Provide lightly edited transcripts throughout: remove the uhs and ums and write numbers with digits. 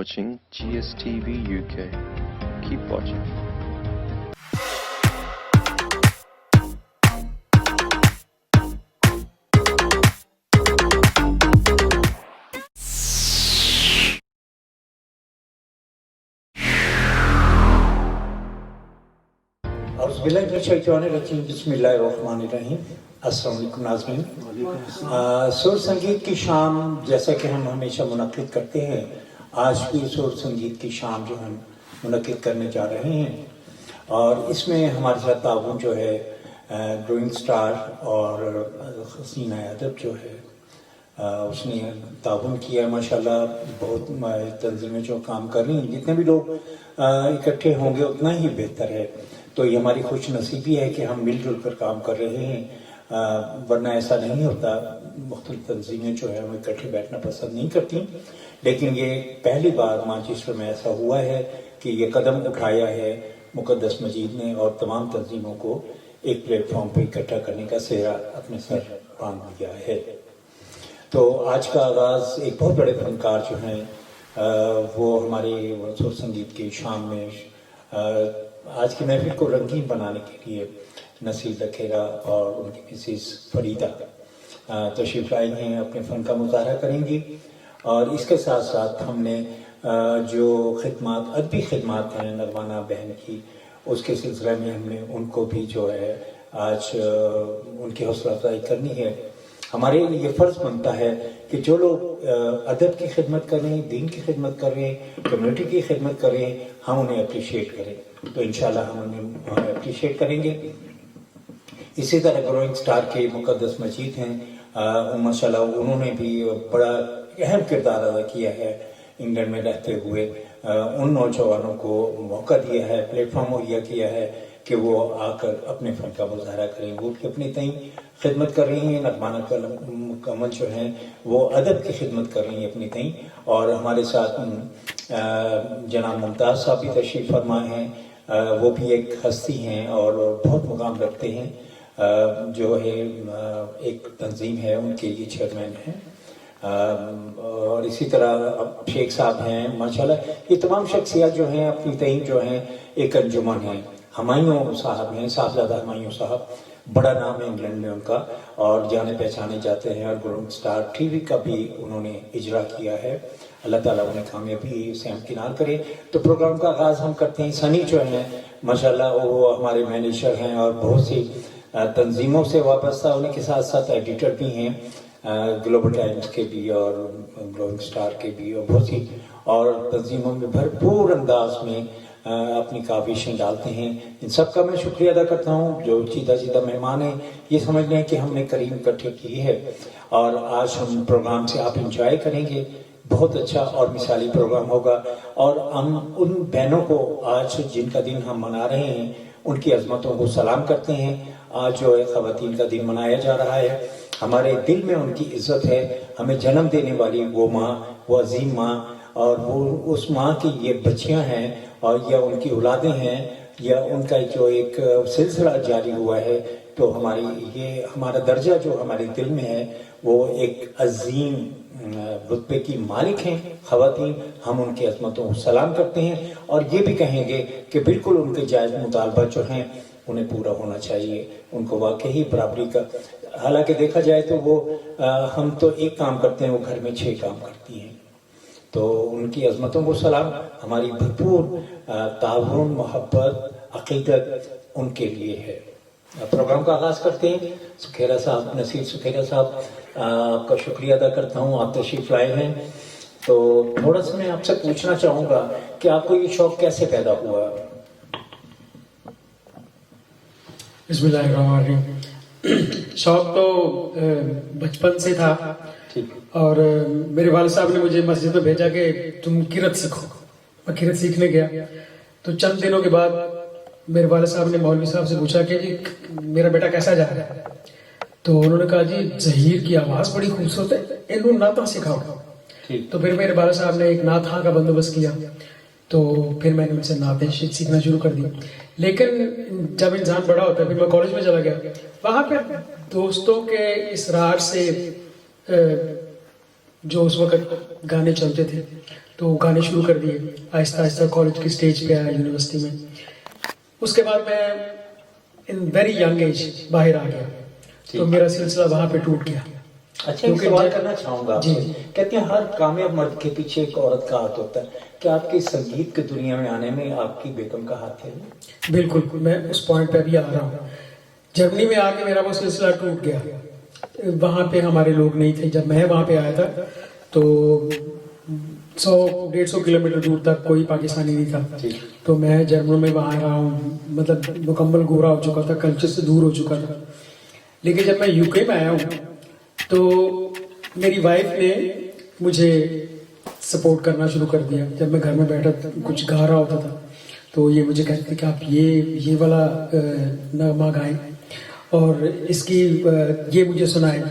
watching GSTV UK. Keep watching. बिस्मिल्लाहिर्रहमानिर्रहीम। अस्सलाम वालेकुम नाज़रीन। सुर संगीत की शाम जैसा कि हम हमेशा मुनक़्क़िद करते हैं, आज भी सुर संगीत की शाम जो हम मुनक़्क़िद करने जा रहे हैं और इसमें हमारे साथ ताउन जो है ग्रोइंग स्टार और हसीना अदब जो है उसने ताउन किया। माशाल्लाह बहुत तंजीमें जो काम कर रही हैं, जितने भी लोग इकट्ठे होंगे उतना ही बेहतर है। तो ये हमारी खुश नसीबी है कि हम मिलजुल कर काम कर रहे हैं, वरना ऐसा नहीं होता। मुख्तलिफ तंजीमें जो है हमें इकट्ठे बैठना पसंद नहीं करती, लेकिन ये पहली बार मानचेस्टर में ऐसा हुआ है कि ये कदम उठाया है मुक़द्दस मजीद ने और तमाम तंजीमों को एक प्लेटफॉर्म पर इकट्ठा करने का सेहरा अपने सर बांध दिया है। तो आज का आगाज़ एक बहुत बड़े फनकार जो हैं वो हमारे सुर संगीत की शाम में आज की महफिल को रंगीन बनाने के लिए नसीर दखेरा और उनकी मिसेस फरीदा तशरीफ़ लाई हैं, अपने फ़न का मुज़ाहरा करेंगी। और इसके साथ साथ हमने जो खिदमत अदबी खिदमत हैं नरवाना बहन की, उसके सिलसिले में हमने उनको भी जो है आज उनकी हौसला अफजाई करनी है। हमारे लिए फ़र्ज़ बनता है कि जो लोग अदब की खिदमत कर रहे हैं, दीन की खिदमत कर रहे हैं, कम्युनिटी की खिदमत कर रहे हैं, हम उन्हें अप्रिशिएट करें। तो इंशाल्लाह हम उन्हें अप्रिशिएट करेंगे। इसी तरह ग्रोइंग स्टार के मुक़द्दस मजीद हैं, माशाल्लाह उन्होंने भी बड़ा अहम किरदार अदा किया है इंग्लैंड में रहते हुए। उन नौजवानों को मौका दिया है, प्लेटफॉर्म मुहैया किया है कि वो आकर अपने फ़न का मुज़ाहरा करें। वो भी अपनी तय खिदमत कर रही हैं। नगमाना कमल जो हैं वो अदब की खिदमत कर रही हैं अपनी तय। और हमारे साथ जनाब मुमताज़ साहब भी तशरीफ़ फरमा हैं, वो भी एक हस्ती हैं और बहुत मुकाम रखते हैं। जो है एक तंजीम है उनके ये चेयरमैन हैं। और इसी तरह शेख साहब हैं, माशाल्लाह ये तमाम शख्सियत जो हैं अपनी तय जो हैं एक अंजुमन है। हुमायूं साहब हैं, साहबजादा हुमायूं साहब, बड़ा नाम है इंग्लैंड में उनका और जाने पहचाने जाते हैं। और ग्रोइंग स्टार टीवी का भी उन्होंने इजरा किया है। अल्लाह ताला उन्हें कामयाबी से हमकिनार करे। तो प्रोग्राम का आगाज़ हम करते हैं। सनी जो हैं माशाल्लाह वो हमारे मैनेजर हैं और बहुत सी तंजीमों से वाबस्ता, उन्हीं के साथ साथ एडिटर भी हैं ग्लोबल टाइम्स के भी और ग्रोइंग स्टार के भी, और बहुत सी और तंजीमों में भरपूर अंदाज में अपनी काविशें डालते हैं। इन सब का मैं शुक्रिया अदा करता हूँ। जो सीधा सीधा मेहमान हैं ये समझ लें कि हमने करीम इकट्ठे की है और आज हम प्रोग्राम से आप इंजॉय करेंगे। बहुत अच्छा और मिसाली प्रोग्राम होगा और हम उन बहनों को आज जिनका दिन हम मना रहे हैं उनकी अजमतों को सलाम करते हैं। आज जो है ख़वातीन का दिन मनाया जा रहा है, हमारे दिल में उनकी इज्जत है। हमें जन्म देने वाली वो माँ, वो अजीम माँ और वो उस माँ की ये बच्चियाँ हैं और या उनकी औलादें हैं या उनका जो एक सिलसिला जारी हुआ है। तो हमारी ये हमारा दर्जा जो हमारे दिल में है वो एक अजीम रुतबे की मालिक हैं ख़वातीन। हम उनकी अज़मतों को सलाम करते हैं और ये भी कहेंगे कि बिल्कुल उनके जायज़ मुतालबा जो हैं उन्हें पूरा होना चाहिए। उनको वाकई बराबरी का, हालांकि देखा जाए तो वो हम तो एक काम करते हैं, वो घर में 6 काम करती हैं। तो उनकी अज़मतों को सलाम, हमारी भरपूर ताउन, मोहब्बत, अक़ीदत उनके लिए है। प्रोग्राम का आगाज़ करते हैं। सुखेरा साहब, नसीर सुखेरा साहब, आपका शुक्रिया अदा करता हूँ, आप तशरीफ़ लाए हैं। तो थोड़ा सा मैं आपसे पूछना चाहूँगा कि आपको ये शौक़ कैसे पैदा हुआ? बिस्मिल्लाहिर्रहमानिर्रहीम। शौक़ तो बचपन से था और मेरे वालिद साहब ने मुझे मस्जिद में भेजा कि तुम किरत सीखो। मैं किरत सीखने गया तो चंद दिनों के बाद मेरे वालिद साहब ने मौलवी साहब से पूछा कि जी मेरा बेटा कैसा जा रहा है? तो उन्होंने कहा जी ज़हीर की आवाज़ बड़ी खूबसूरत है, इनको नाता सिखाओ। तो फिर मेरे वालिद साहब ने एक नात का बंदोबस्त किया, तो फिर मैंने उनसे नातें सीखना शुरू कर दी। लेकिन जब इंसान बड़ा होता है, फिर मैं कॉलेज में चला गया, वहाँ पर दोस्तों के इसरार से जो उस वक्त गाने चलते थे तो गाने शुरू कर दिए, आहिस्ता आहिस्ता कॉलेज की स्टेज पे आया, यूनिवर्सिटी में। उसके बाद मैं इन वेरी यंग एज बाहर आ गया, तो मेरा सिलसिला वहाँ पे टूट गया। अच्छा, एक सवाल करना चाहूंगा आपसे। कहते हैं हर कामयाब मर्द के पीछे एक औरत का हाथ होता है, क्या आपकी संगीत की दुनिया में आने में आपकी बेगम का हाथ है? बिल्कुल, मैं उस पॉइंट पे अभी आ रहा हूँ। जर्मनी में आके मेरा वो सिलसिला टूट गया। वहाँ पे हमारे लोग नहीं थे। जब मैं वहाँ पे आया था तो 100-150 किलोमीटर दूर तक कोई पाकिस्तानी नहीं था। तो मैं जर्मनी में वहाँ रहा हूँ, मतलब मुकम्मल गोरा हो चुका था, कल्चर से दूर हो चुका था। लेकिन जब मैं यूके में आया हूँ तो मेरी वाइफ ने मुझे सपोर्ट करना शुरू कर दिया। जब मैं घर में बैठा कुछ गा रहा होता था तो ये मुझे कहते थे कि आप ये वाला नगमा गाएं और इसकी ये मुझे सुनाएं।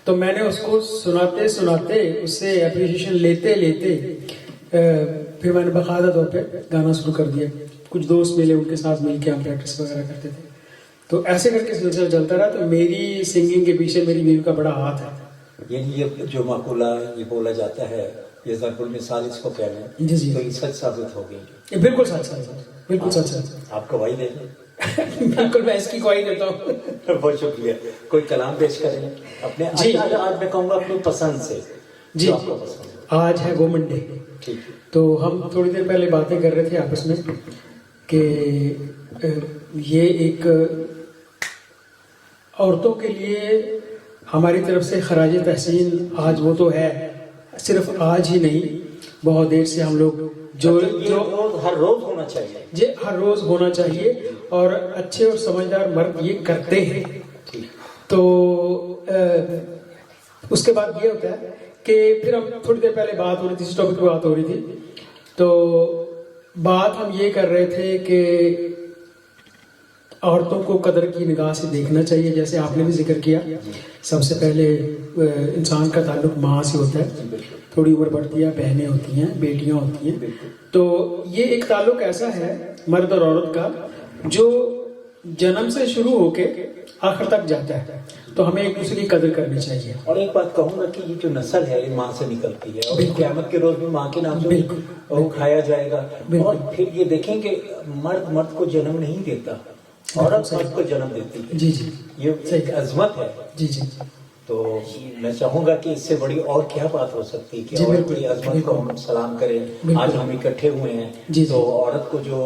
तो मैंने उसको सुनाते सुनाते, उससे अप्रिसिएशन लेते लेते फिर मैंने बाकायदा तौर पे गाना शुरू कर दिया। कुछ दोस्त मिले, उनके साथ मिलके हम प्रैक्टिस वगैरह करते थे। तो ऐसे करके सिलसिला चलता रहा। तो मेरी सिंगिंग के पीछे मेरी बीवी का बड़ा हाथ है। ये जो मकूला ये बोला जाता है, ये ज़रूर मिसाल इसको कह रहे हैं, जी जी, तो ये सच साबित हो गई। ये बिल्कुल सच है, बिल्कुल सच है। आप गवाही दे दें। बिल्कुल, मैं इसकी गवाही देता हूँ। बहुत शुक्रिया। कोई कलाम पेश करें अपने? जी। आज मैं कहूँगा अपनी पसंद से जी, जो आपको पसंद है। आज है वुमेन डे। ठीक है। तो हम थोड़ी देर पहले बातें कर रहे थे आपस में कि ये एक औरतों के लिए हमारी तरफ से खराज तहसीन आज वो तो है, सिर्फ आज ही नहीं, बहुत देर से हम लोग जो हर रोज होना चाहिए, ये हर रोज होना चाहिए और अच्छे और समझदार मर्द ये करते हैं। तो उसके बाद ये होता है कि फिर हम थोड़ी देर पहले बात हो रही थी, इस टॉपिक पे बात हो रही थी, तो बात हम ये कर रहे थे कि औरतों को कदर की निगाह से देखना चाहिए, जैसे आपने भी जिक्र किया। सबसे पहले इंसान का ताल्लुक माँ से होता है, थोड़ी उम्र बढ़ती है, बहनें होती हैं, बेटियां होती हैं। तो ये एक ताल्लुक ऐसा है मर्द और औरत का जो जन्म से शुरू होके आखिर तक जाता है। तो हमें एक दूसरे की कदर करनी चाहिए। और एक बात कहूंगा कि ये जो नस्ल है ये माँ से निकलती है और क़यामत के रोज भी माँ के नाम से वो खाया जाएगा। और फिर ये देखें कि मर्द को जन्म नहीं देता, औरत मर्द को जन्म देती है। जी जी, ये एक अजमत है। जी जी। तो मैं चाहूंगा कि इससे बड़ी और क्या बात हो सकती है कि औरत की अजमत को हम सलाम करें। आज हम इकट्ठे हुए हैं तो औरत को जो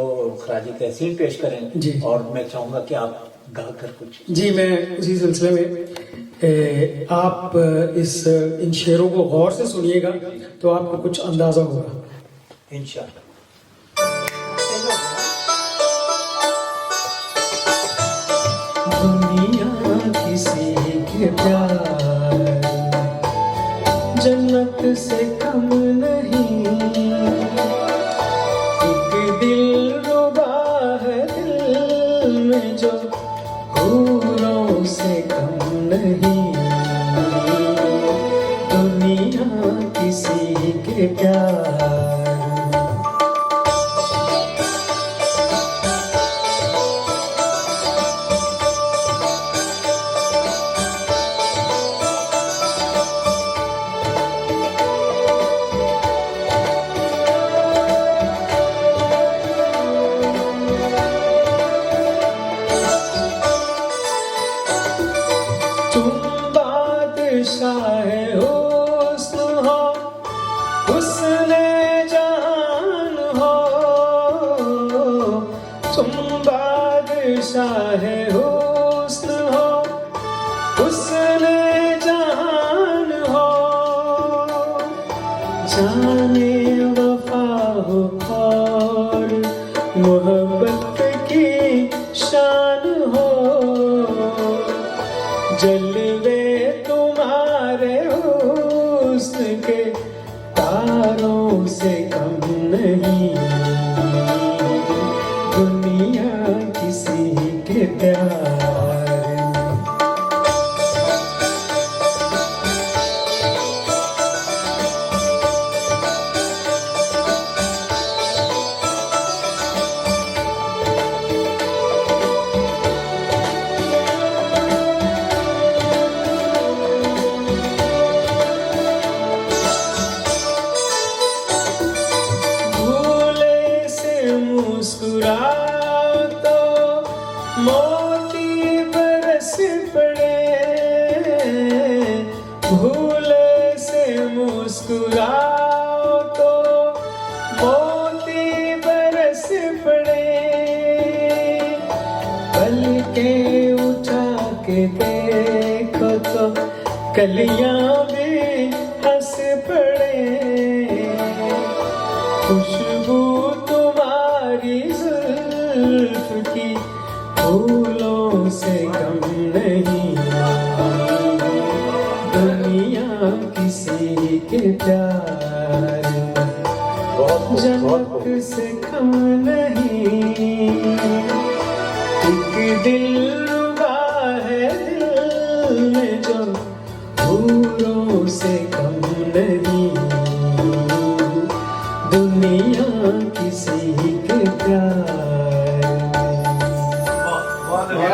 खराज तहसीन पेश करें। और मैं चाहूंगा कि आप गाकर कुछ। जी, मैं उसी सिलसिले में आप इन शेरों को गौर से सुनिएगा तो आपको कुछ अंदाजा होगा इंशाअल्लाह। दुनिया किसी के प्यार जन्नत से कम नहीं, एक दिल रुबा है दिल में जो हूरों से कम नहीं। दुनिया किसी के प्यार के उठा के देखो तो कलियां भी हंस पड़े, खुशबू तुम्हारी जुल्फ की फूलों से कम नहीं, दुनिया किसी के प्यार जनक से कम नहीं, एक दिल रुबा है दिल में जो हूरों से कम नहीं, दुनिया किसी के प्यार।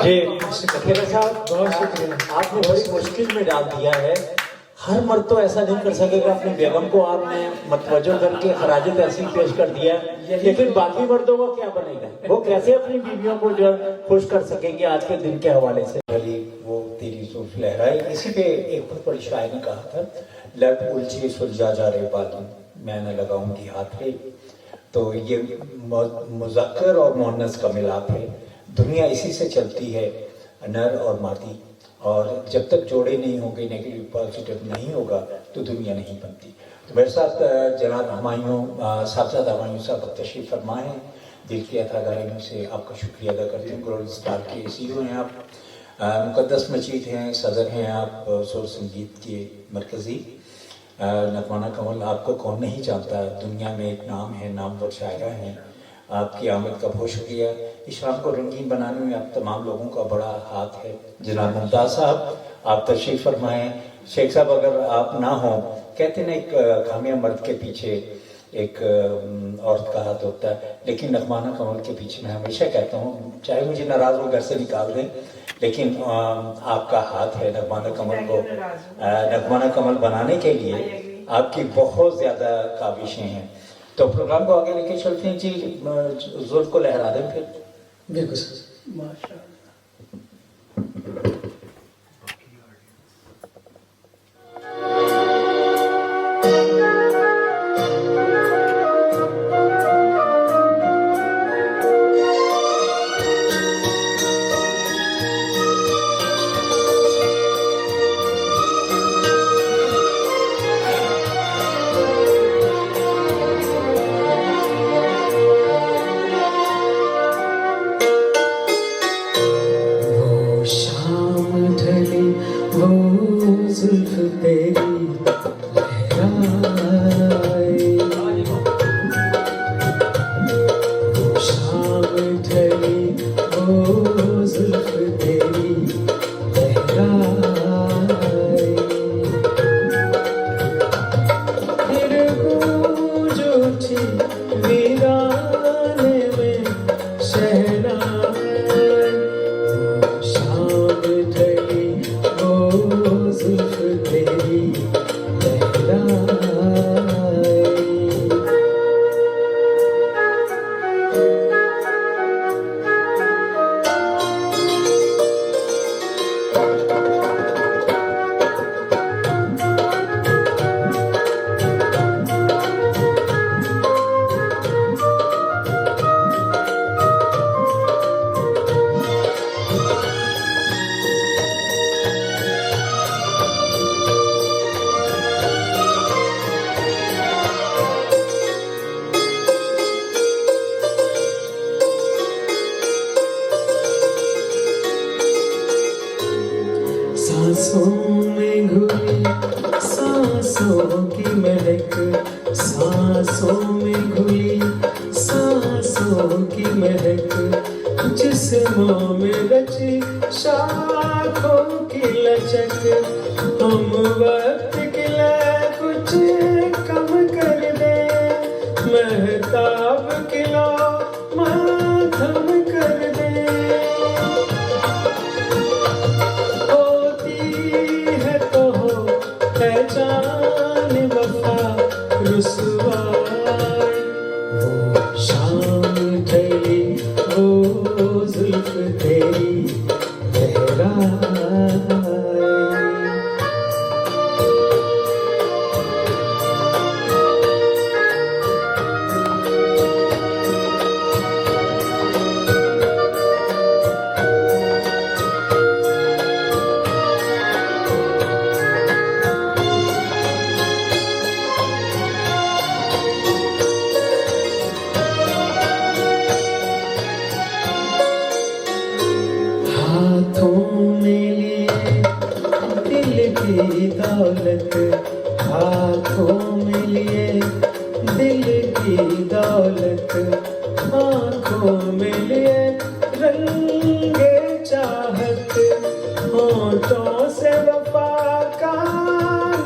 जी खेरा साहब, बहुत शुक्रिया। आपने बड़ी मुश्किल में डाल दिया है। हर मर्द तो ऐसा नहीं कर सकेगा, अपनी बेगम को आपने मतवजो करके खराज तहसीन पेश कर दिया, लेकिन बाकी मर्दों का क्या बनेगा? वो कैसे अपनी बीवियों को जो खुश कर सकेंगे आज के दिन के हवाले से? भली वो तेरी जुल्फ लहराए, इसी पे एक बहुत बड़ी शायर ने कहा था, लट उलझे सुलझा जा रे बालू मैं न लगाऊंगी हाथ पे। तो ये मुज़क्कर और मुअन्नस का मिलाप है। दुनिया इसी से चलती है, नर और मादी, और जब तक जोड़े नहीं होंगे, नेगेटिव पॉजिटिव नहीं होगा, तो दुनिया नहीं बनती। तो मेरे साथ जनाब हुमायूं साहबजादा हुमायूं साहब अब तशरीफ फरमा है। दिल की अतागारियों से आपका शुक्रिया अदा करते हैं। ग्लोबल स्टार के CEO हैं आप, मुकद्दस मजीद हैं, सदर हैं आप सुर संगीत के मरकज़ी। नगमाना कमल आपको कौन नहीं जानता, दुनिया में एक नाम है, नामवर शायरा हैं। आपकी आमद का बहुत शुक्रिया। इस शाम को रंगीन बनाने में आप तमाम लोगों का बड़ा हाथ है। जनाब मुमताज़ साहब, आप तशरीफ़ फरमाएँ। शेख साहब, अगर आप ना हो, कहते ना एक कामयाब मर्द के पीछे एक औरत का हाथ होता है, लेकिन नगमाना कमल के पीछे मैं हमेशा कहता हूँ, चाहे मुझे नाराज़ हो घर से निकाल दें, लेकिन आपका हाथ है नगमाना कमल को, नगमाना कमल बनाने के लिए आपकी बहुत ज़्यादा काविशें हैं। तो प्रोग्राम को आगे लेके चलते हैं जी। जुल्फ को लहरा दें फिर। बिल्कुल माशा। जुल्फ तेरी लहराए, शाम ढली वो जुल्फ तेरी लहराए, फिर गूंज उठी वीराने में शहनाई, शाम ढली वो जुल्फ तेरी लहराए। सांसों में घुली सांसों की महक, सांसों में घुली सांसों की महक, जिस्मों में रची शाखों की लचक, हम वक्त के लिए कुछ कम कर दे, महताब किलो मातम कर दे, जान वफा रुसवाई, वो शाम ढली वो जुल्फ तेरी लहराए। की दौलत आँखों में लिए, दिल की दौलत आँखों में लिए, रंगे चाहत होठों से वफा का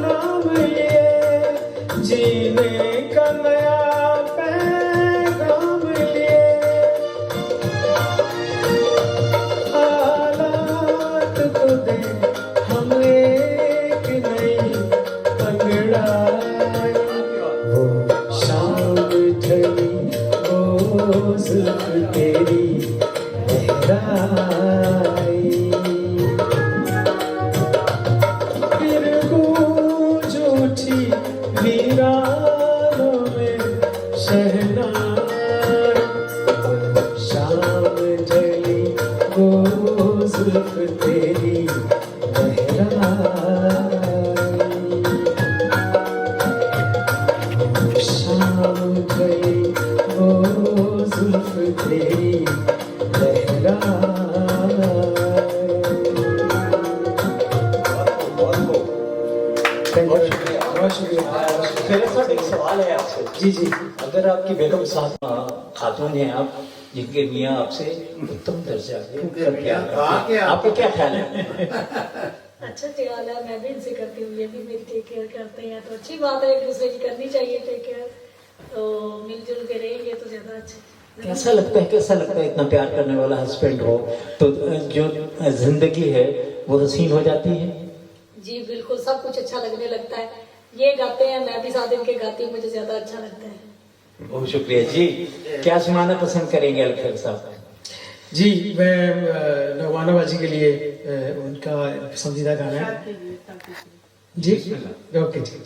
नाम लिए, जीने का नया पैगाम लिए, हालात को दे हम एक नई अंगड़ाई, वो शाम ढली वो जुल्फ तेरी लहराई, फिर गूंज उठी वीरानों में शहनाई, शाम ढली वो जुल्फ तेरी लहराई, शाम ढली वो जुल्फ तेरी लहराई। बहुत शुक्रिया। मेरे साथ एक सवाल है आपसे। जी जी। अगर आपकी बेगम साहब खातून हैं आप, जिनके मियाँ आपसे उत्तम दर्जा के, आपका क्या ख्याल है? अच्छा ख्याल है, मैं भी इनसे करती हूँ, ये भी मेरी टेक केयर करते हैं, तो अच्छी बात है, एक दूसरे की करनी चाहिए टेक केयर, तो मिलजुल के रहेंगे तो ज्यादा अच्छा। कैसा लगता है इतना प्यार करने वाला हस्बैंड हो तो जो जिंदगी है वो हसीन हो जाती है? जी बिल्कुल, सब कुछ अच्छा लगने लगता है। ये गाते हैं, मैं भी साथ इनके गाती हूँ, मुझे ज्यादा अच्छा लगता है। बहुत शुक्रिया जी। क्या सुनाना पसंद करेंगे अलखैर साहब? जी, मैं नगवाना बाजी के लिए उनका पसंदीदा गाना है जी। ओके जी।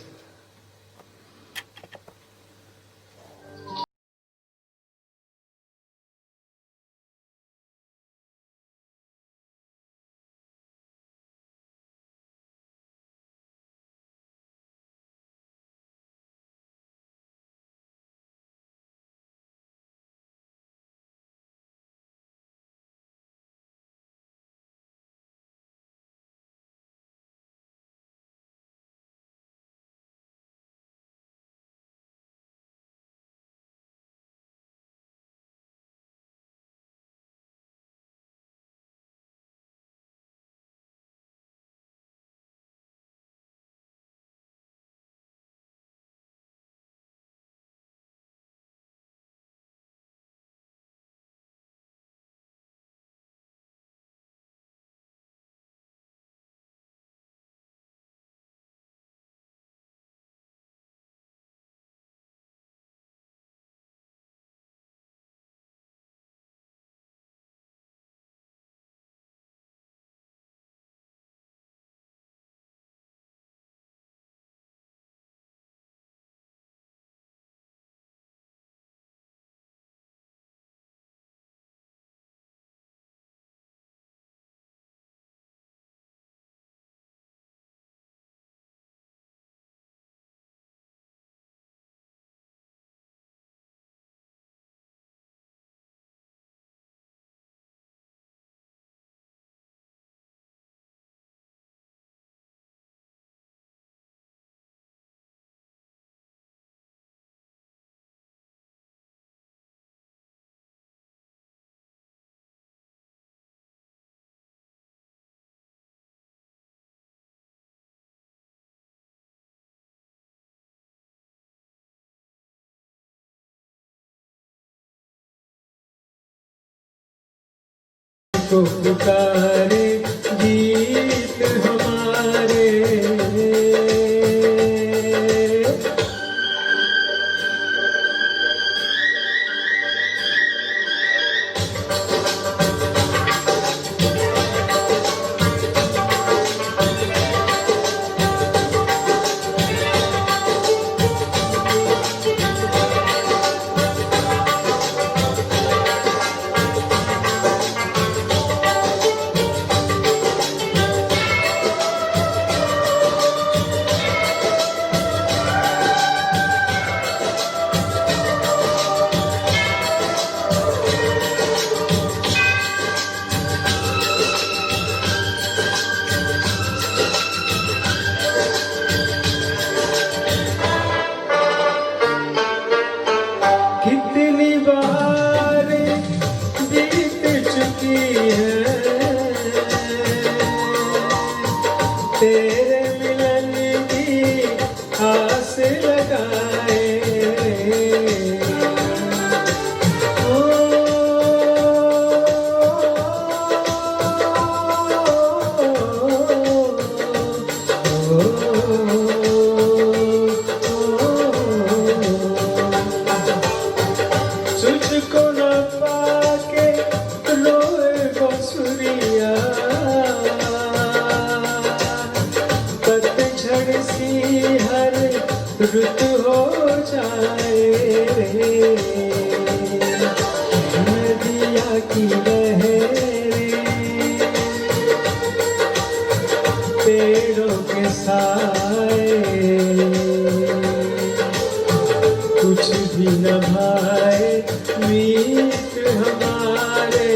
तो पुकारे गीत हमारे, तेरे मिलन की आस लगाए। तुझको न पाके रोए बसुरिया, पतझड़ सी हर रुत हो जाए। नदिया की लहरें पेड़ों के साए, कुछ भी न भाए मीत हमारे।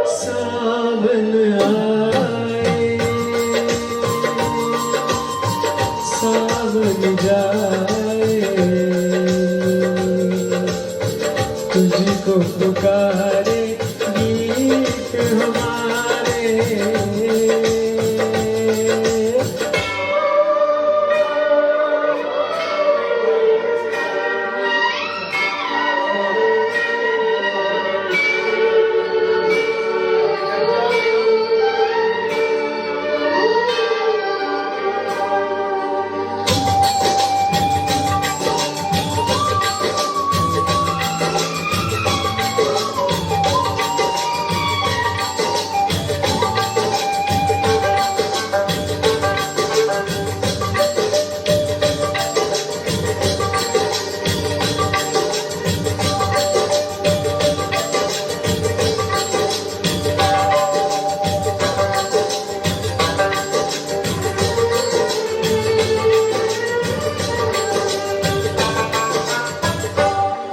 सावन आए सावन जाए, तुझको पुकारे गीत हमारे।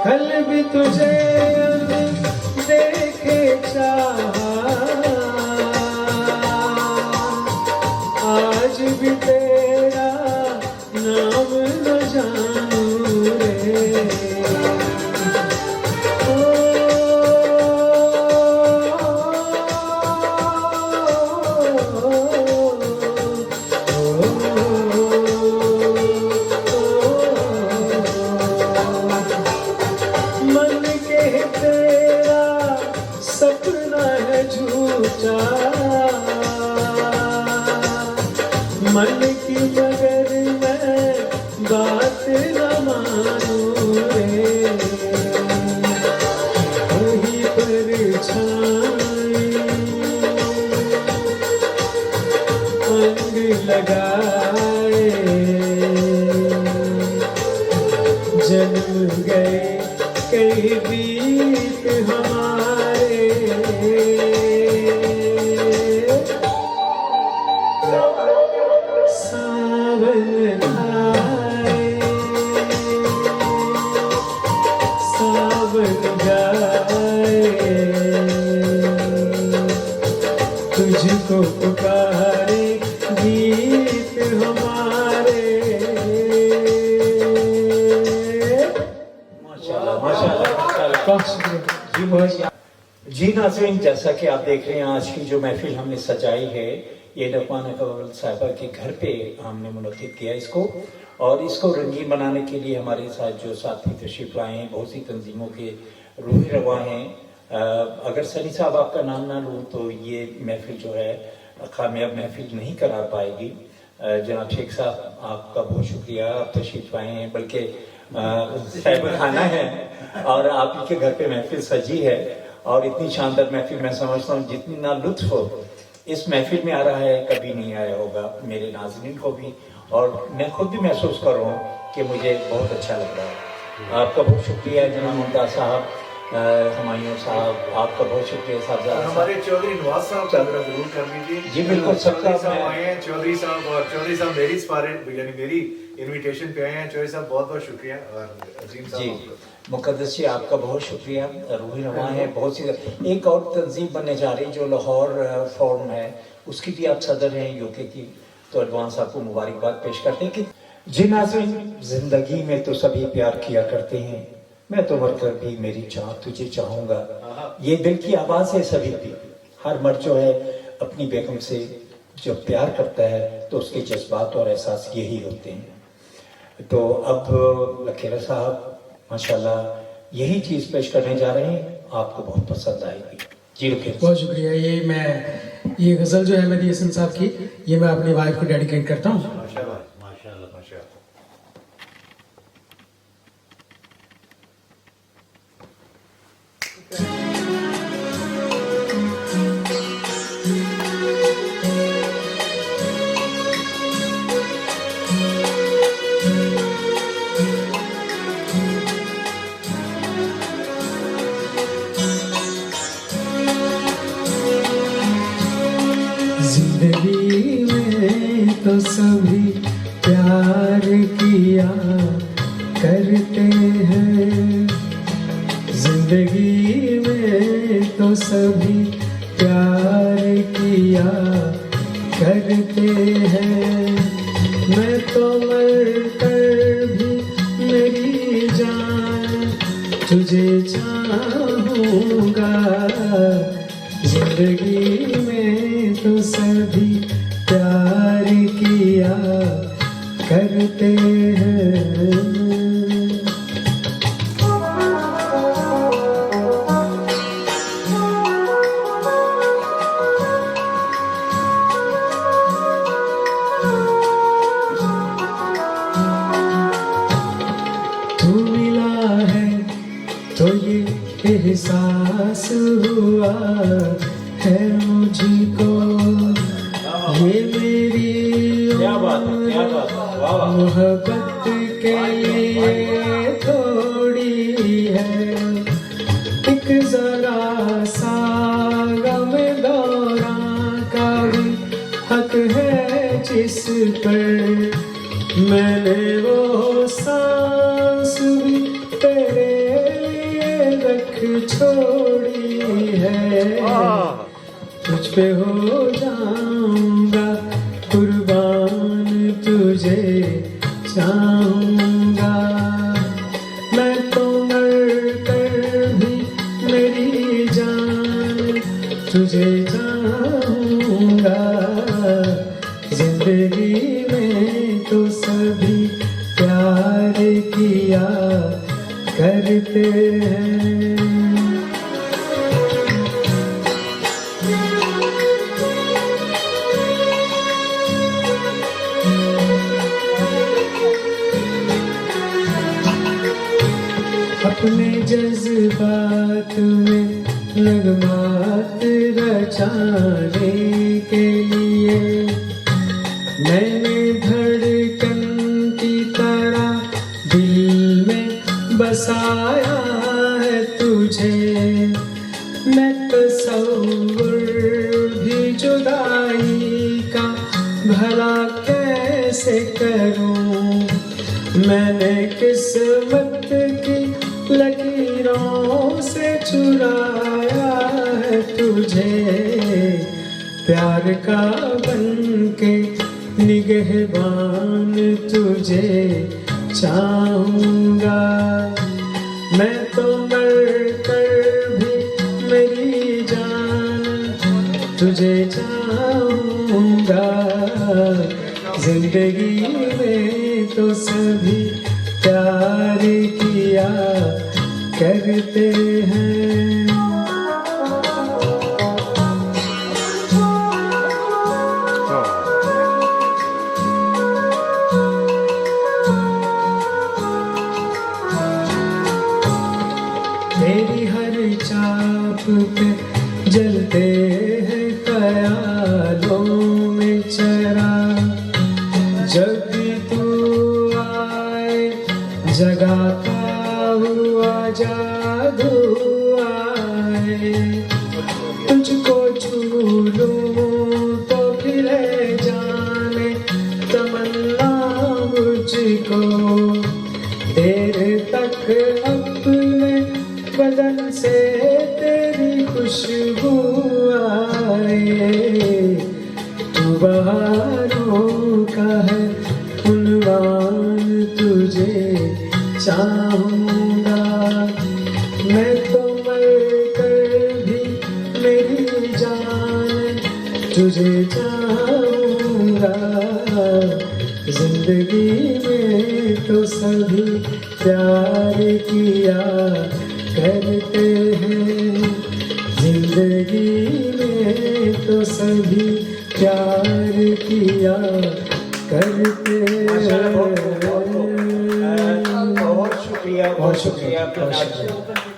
कल भी तुझे देखे चाहा, आज भी तेरा नाम न जानूं रे। मन के तेरा सपना है झूठा, मन की मगर मैं बात न मानूं रे। वही परछाई अंग लगाए, जन्म गए कई बीत हमारे। सावन आए सावन जाए, तुझको पुकारे गीत हमारे। माशाल्लाह माशाल्लाह माशाल्लाह। बहुत शुक्रिया। जी बहुत। जी नाज़रीन, जैसा कि आप देख रहे हैं आज की जो महफिल हमने सजाई है, ये लकमान अकबर साहिबा के घर पे हमने मुनक्किद किया इसको, और इसको रंगीन बनाने के लिए हमारे साथ जो साथी तशरीफ लाए हैं, बहुत सी तंजीमों के रूही रवा हैं। अगर सनी साहब आपका नाम ना लूँ तो ये महफिल जो है कामयाब महफिल नहीं करा पाएगी। जनाब शेख साहब, आपका बहुत शुक्रिया, आप तशरीफ लाए हैं, बल्कि साहिब खाना है और आप ही के घर पे महफिल सजी है, और इतनी शानदार महफिल मैं समझता हूँ जितनी ना लुत्फ हो इस महफिल में आ रहा है कभी नहीं आया होगा मेरे नाज़रीन को भी, और मैं खुद भी महसूस कर रहा हूँ कि मुझे बहुत अच्छा लग रहा है। आपका बहुत शुक्रिया जनाब मुमताज़ साहब, हुमायूं साहब, आपका बहुत शुक्रिया साहब। हमारे चौधरी नवाज साहब का जरूर कर लीजिए। जी बिल्कुल, चौधरी साहब आए हैं, चौधरी साहब, और चौधरी साहब मेरी सिफारिश यानी मेरी इनविटेशन पे आए हैं। चौधरी साहब बहुत बहुत शुक्रिया, और अजीम जी साहब मुकद्दस जी आपका बहुत शुक्रिया। रूही रवा है, बहुत सी एक और तंजीम बनने जा रही जो लाहौर फोरम है, उसकी भी आप सदर हैं यूके की, तो एडवांस आपको मुबारकबाद पेश करते हैं कि जी नाज़रीन, जिंदगी में तो सभी प्यार किया करते हैं मैं तो मरकर भी मेरी चाह तुझे चाहूंगा। ये दिल की आवाज है सभी की। हर मर्द जो है अपनी बेगम से जब प्यार करता है तो उसके जज्बात और एहसास यही होते हैं। तो अब लखेरा साहब माशाल्लाह यही चीज पेश करने जा रहे हैं, आपको बहुत पसंद आएगी। जी लखेरा बहुत शुक्रिया। ये गजल जो है मेरी हसन साहब की, ये मैं अपनी वाइफ को डेडिकेट करता हूँ। माशाल्लाह माशाल्लाह माशाल्लाह। जिंदगी में तो सभी प्यार किया करते हैं, जिंदगी में तो सभी प्यार किया करते हैं। मैं तो मर कर भी मेरी जान तुझे चाहूँगा, जिंदगी में तो सभी प्यार किया करते हैं। तू मिला है तो ये एहसास हुआ है मुझको, ये मेरी क्या बात वाह वाह। मोहब्बत के लिए थोड़ी है, एक जरा सा गम दौरा का भी हक है जिस पर, मैंने वो सांस भी तेरे लिए रख छोड़ी है। तुझ पे हो जाऊंगा कुर्बान, तुझे चाहूंगा। मैं तो मर कर भी मेरी जान तुझे चाहूंगा, जिंदगी में तो सभी प्यार किया करते हैं। अपने जज्बात में नगमात रचाने के लिए मैंने धड़कन की तरह दिल में बसाया है तुझे। मैं तसव्वुर भी जुदाई का भला कैसे करूं, मैंने किस्मत की लकीरों से चुराया है तुझे। प्यार का बनके निगहबान तुझे चाहूंगा, मैं तो मर कर भी मेरी जान तुझे चाहूंगा, जिंदगी में तो सभी प्यार किया करते हैं। तेरी हर चाप पे जलते हैं ख्यालों में चरा, जब भी तू आए जगाता हुआ जादू आए। तुझको छू लूं तो खिले जाने तमन्ना मुझको, तेरे तक अपने बदन से तेरी खुशबू आए। तू बहारों का है उन्वान, तुझे चाहूंगा। मैं तो मर कर भी मेरी जान तुझे चाहूँगा। जिंदगी में तो सभी प्यार किया करते हैं, जिंदगी में तो सभी प्यार किया करते हैं। बहुत शुक्रिया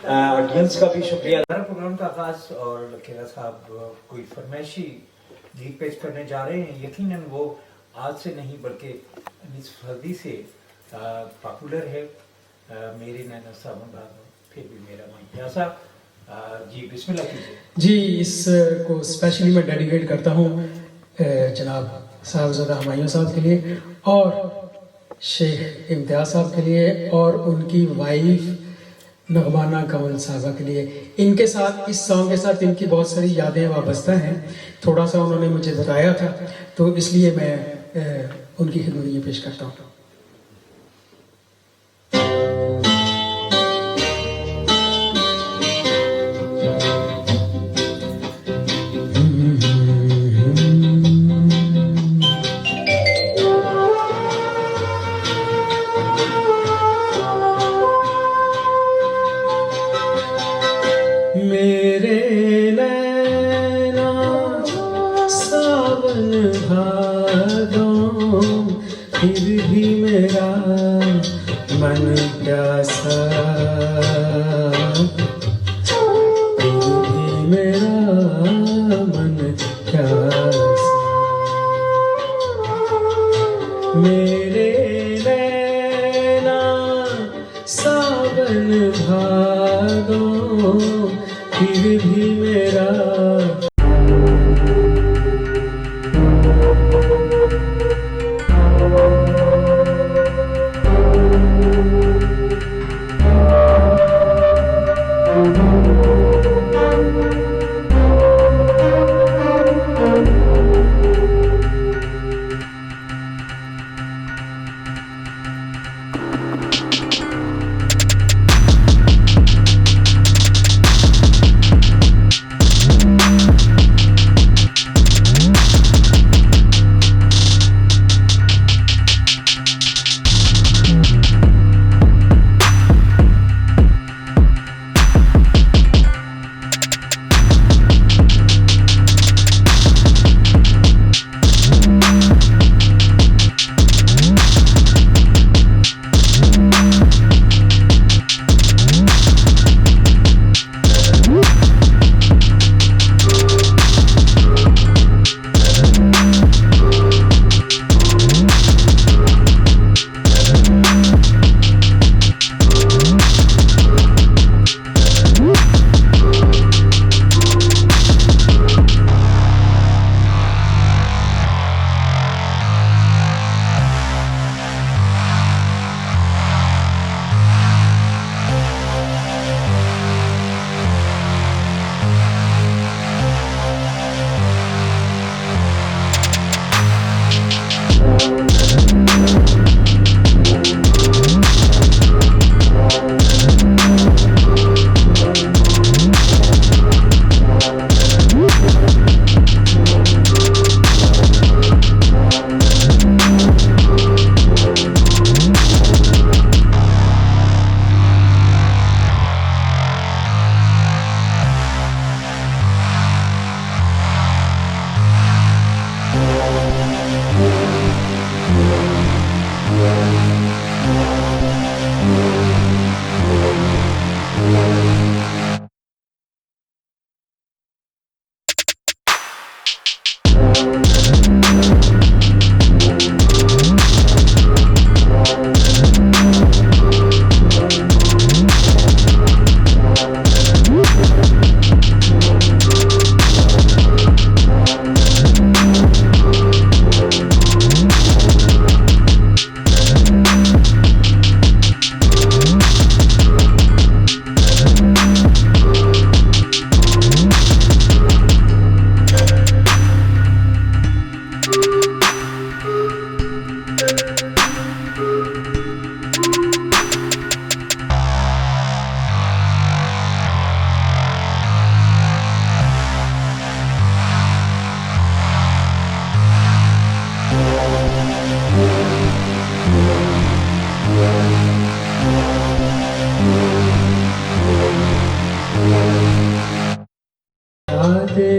ऑडियंस का भी शुक्रिया। हमारा प्रोग्राम का आगाज और खेरा साहब कोई फरमाइशी गीत पेश करने जा रहे हैं। यकीनन वो आज से नहीं बल्कि इस फरवरी से पॉपुलर है। मेरे नैना सावन भागो फिर भी मेरा मन प्यासा। जी बिस्मिल्लाह कीजिए। जी, इस को स्पेशली मैं डेडिकेट करता हूँ जनाब साहबजादा हुमायूं साहब के लिए और शेख इम्तियाज साहब के लिए और उनकी वाइफ नगमाना कमल साहबा के लिए। इनके साथ इस सॉन्ग के साथ इनकी बहुत सारी यादें वाबस्ता हैं, थोड़ा सा उन्होंने मुझे बताया था, तो इसलिए मैं उनकी खिदमत में ये पेश करता हूँ। मेरे नैना सावन भादो फिर भी मेरा मन प्यासा, फिर भी मेरा मन प्यासा। मेरे नैना सावन भादो फिर भी मेरा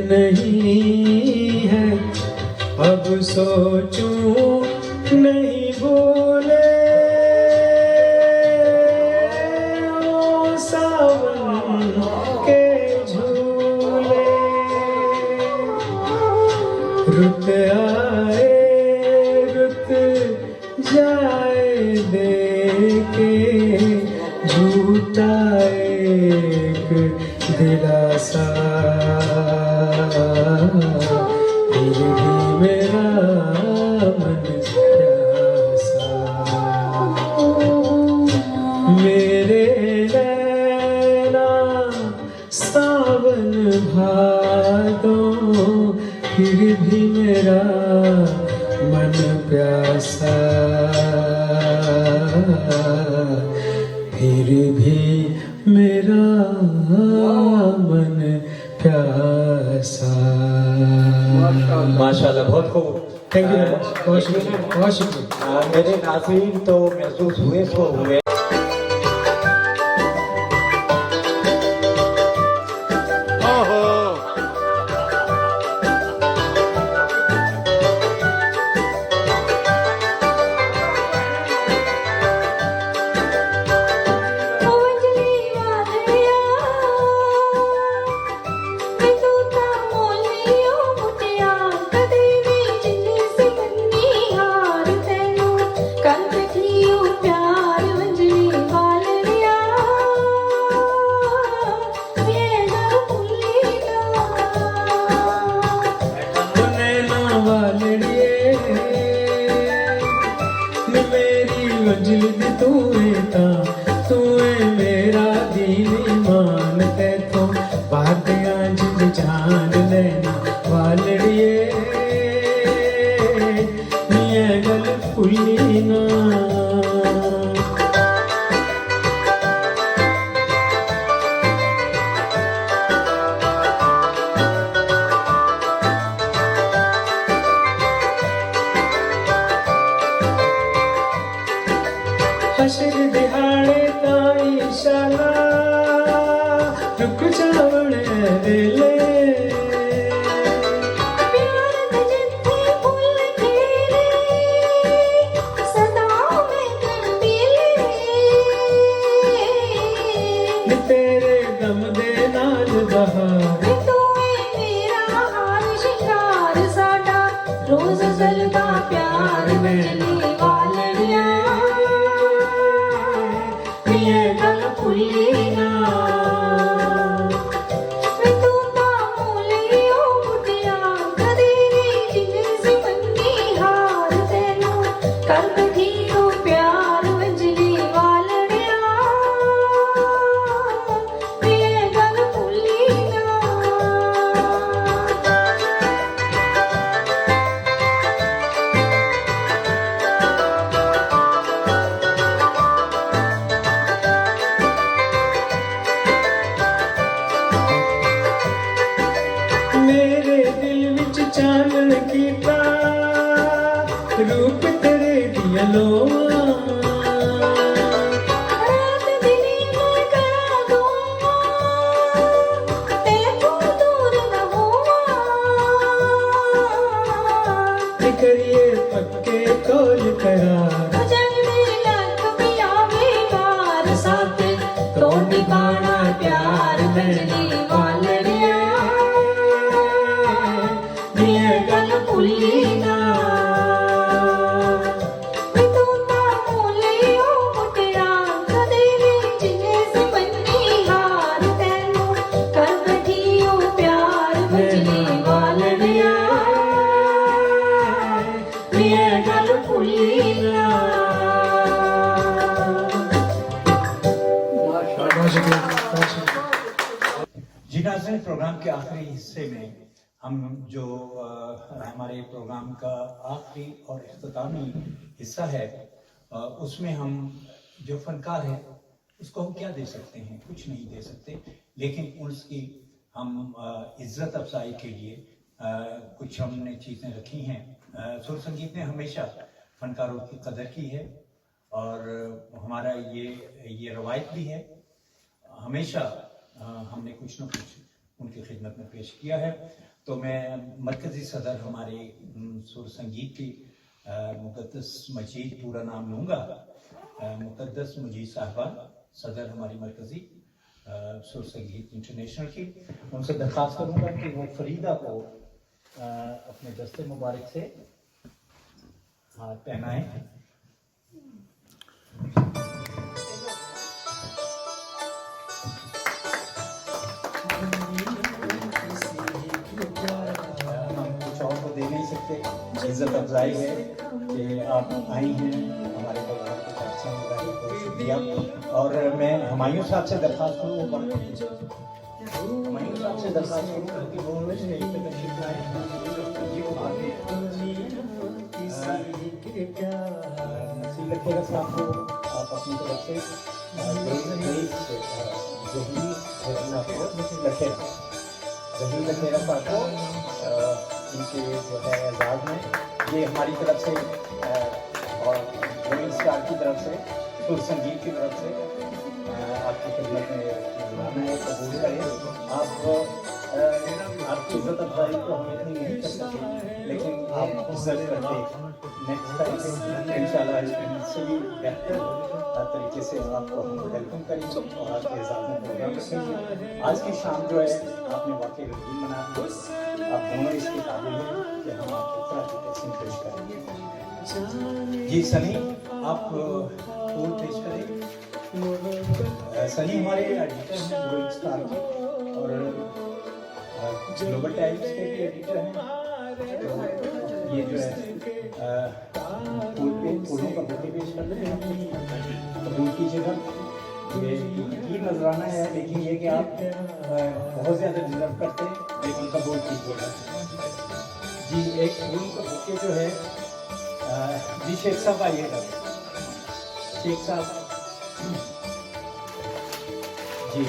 नहीं है, अब सोचूं नहीं भूले ओ सावन के झूले। रुत आए रुत जाए देके झूठा एक दिलासा, फिर भी मेरा मन प्यासा। मेरे नैना सावन भादो, फिर भी मेरा मन प्यासा, फिर भी मेरा मन प्यासा। माशाल्लाह, बहुत खूब। थैंक यू वेरी मच, बहुत शुक्रिया, बहुत शुक्रिया। मेरे नाज़रीन तो महसूस हुए सो हुए। हशर दिहाड़े ताई शाला रुक जावण वेले, तेरे गम दे नाल बहार, रोज जलदा प्यार बजली वालड़िया, ये गल भुली ना। तू ता मोलियो मुटिया, कदी नी जिंदगी बन्नी हार तेनू कर बैठियो प्यार बजली वालड़िया, ये गल भुली ना। मेरे दिल विच चानन कीता रूप तेरे दिया लोआ, रात दिनी मैं करा दूंगा, तेरे दूर न होवा। करिए पक्के कोल करार, जग में लख पिया बेकार, साथ तोड़ पाना प्यार बजली वालड़िया, ये गल भुली ना। तू ता मोलियो मुटिया, कदी नी जिंदगी बन्नी हार तेनू कर बैठियो प्यार बजली वालड़िया, ये गल भुली ना। बहुत शुक्रिया, बहुत शुक्रिया। जी नाज़रीन, प्रोग्राम के आखिरी हिस्से में हम जो हमारे प्रोग्राम का आखिरी और इख्तितामी हिस्सा है, उसमें हम जो फनकार है उसको हम क्या दे सकते हैं? कुछ नहीं दे सकते, लेकिन उसकी हम इज्जत अफजाई के लिए कुछ हमने चीज़ें रखी हैं। सुर संगीत ने हमेशा फनकारों की कदर की है और हमारा ये रवायत भी है। हमेशा हमने कुछ न कुछ उनकी खिदमत में पेश किया है। तो मैं मरकज़ी सदर हमारे सुर संगीत की मुक़द्दस मजीद पूरा नाम लूँगा, मुक़द्दस मजीद साहबा सदर हमारी मरकज़ी सुर संगीत इंटरनेशनल की, उनसे दरख्वास्त करूँगा कि वो फरीदा को अपने दस्ते मुबारक से हाथ पहनाएं। हम कुछ और को दे नहीं सकते, इज्जत अफजाई है कि आप आई हैं हमारे परिवार को अच्छा हो रहा है, बहुत शुक्रिया। और मैं हुमायूं साहब से दरख्वास्त करूँ, हुमायूं साहब से दरख्वास्त करूँगा कि वो स्टेज पे तशरीफ लाए। जी वो आगे नसीब रखेगा साहब को आप अपनी तरफ से जहीर रखेगा साहब को इनके जो है एजाज़ में, ये हमारी तरफ से और रोलिंग स्टार की तरफ से, सुर संगीत की तरफ से आपकी खिदमत में लाना है, कबूल करें। आपकी इज्जत अफजाई को हम इतनी नहीं कर सकते, लेकिन आप इज्जत करते नेक्स्ट टाइम इंशाल्लाह इससे भी बेहतर तरीके से आपको हम वेलकम करेंगे और आपके एजाज़ में प्रोग्राम रखेंगे। आज की शाम जो है आपने वाकई रंगीन बना दी, आप दोनों इसके काबिल हैं कि हम आपको तरह की पेश करेंगे। जी सनी, आप फूल पेश करें। सनी हमारे एडिटर हैं रोलिंग स्टार के और ग्लोबल टाइम्स के भी एडिटर हैं। तो ये जो है फूलों का बुके पेश कर रहे हैं, कबूल कीजिएगा। ये नजराना है, लेकिन ये कि आप बहुत ज़्यादा डिजर्व करते हैं, लेकिन कबूल कीजिएगा। जी एक फूल का बुके जो है जी शेख साहब आइएगा, शेख साहब जी,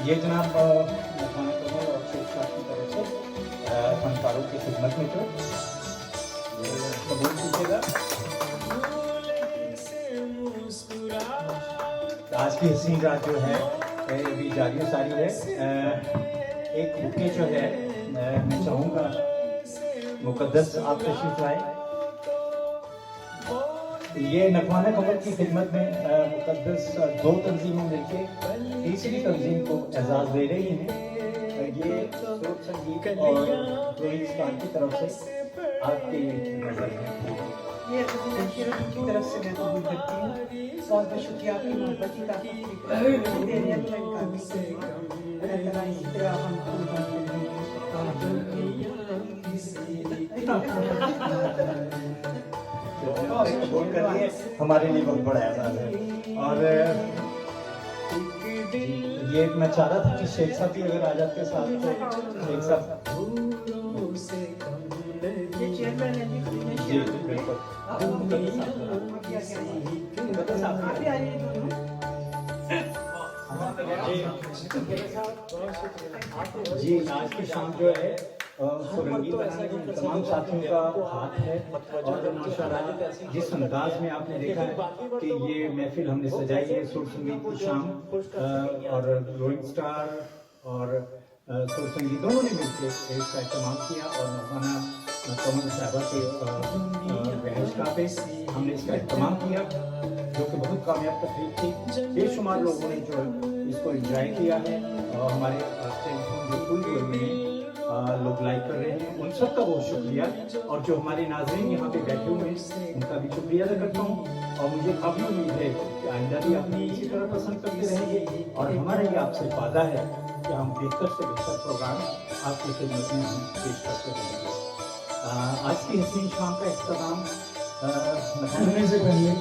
ये जनाब लखवाना कमर और शेख साहब की तरफ से फनकारों की खिदमत में जो कबूल कीजिएगा। आज की हसीन रात जो है अभी जारी सारी है। एक बुके जो है मैं चाहूँगा मुक़द्दस आप तशरीफ लाए। ये नखवाना कमर की खिदमत में मुक़द्दस दो तंजीमें मिलके तीसरी तंजीम को एजाज़ दे रही हैं। ये सुर संगीत और रोलिंग स्टार की तरफ से आपके नजर में ये की तरफ से मैं कबूल करती हूँ। बहुत बहुत शुक्रिया आपकी मोहब्बत का दे रही है, तो मैं अल्लाह ताला इसी तरह हमको कबूल करिए, हमारे लिए बहुत बड़ा एहसास है। और ये मैं चाह रहा था कि शेख साहब भी अगर आ जाते साथ, तो शेख साहब जी बिल्कुल जी। आज की शाम जो है रंगीन बनाने के तमाम साथियों का हाथ है और माशाल्लाह जिस अंदाज में आपने देखा है कि ये महफिल हमने सजाई है सुर संगीत की शाम, और रोलिंग स्टार और सुर संगीत दोनों ने मिलकर इसका इस्तेमाल किया और नखवाना कमर साहबा के रहशगाह पे हमने इसका इस्तेमाल किया, जो कि बहुत कामयाब तकरीब थी। बेशुमार लोगों ने जो इसको एंजॉय किया है और हमारे टेलीफोन जो खुल हुए हैं लोग लाइक कर रहे हैं, उन सबका बहुत शुक्रिया। और जो हमारे नाज़रीन यहाँ पे बैठे हुए हैं उनका भी शुक्रिया अदा करता हूँ। और मुझे काफ़ी उम्मीद है कि आइंदा भी आप इसी तरह पसंद करते रहेंगे और हमारा ये आपसे वादा है कि हम बेहतर से बेहतर प्रोग्राम आपकी खिदमत में हम पेश करते रहेंगे। आज की हसीन शाम का इख्तिताम करने से पहले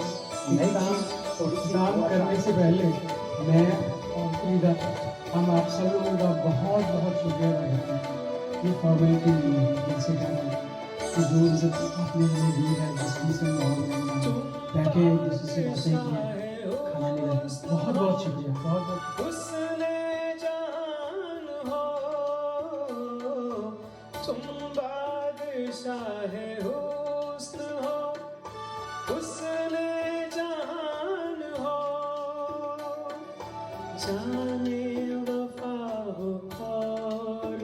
काम करने से पहले मैं और फरीदा हम आप सब लोगों का बहुत बहुत शुक्रिया अदा करते हैं। ये फॉर्मेलिटी नहीं है, जैसे कि जो इज्जत आपने हमें दी है, जिस से माहौल बैठे एक दूसरे से बातें की, खाना ले बहुत बहुत शुक्रिया, बहुत बहुत। जाने वफा हो और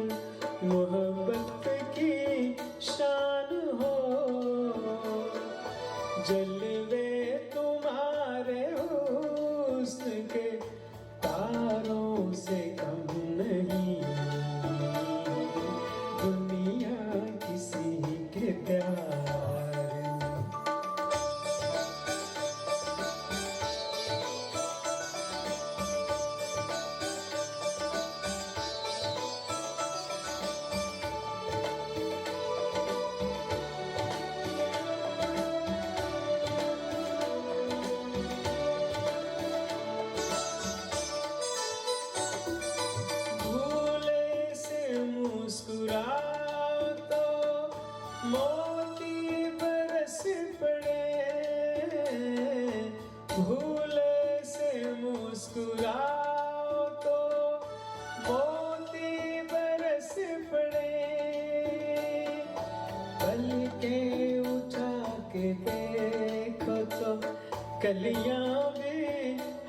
कलियां भी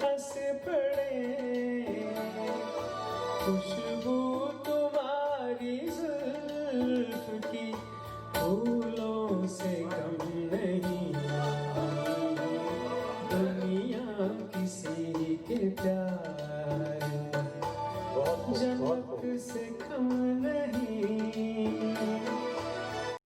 हंस पड़े, खुशबू तुम्हारी जुल्फ की फूलों से कम नहीं।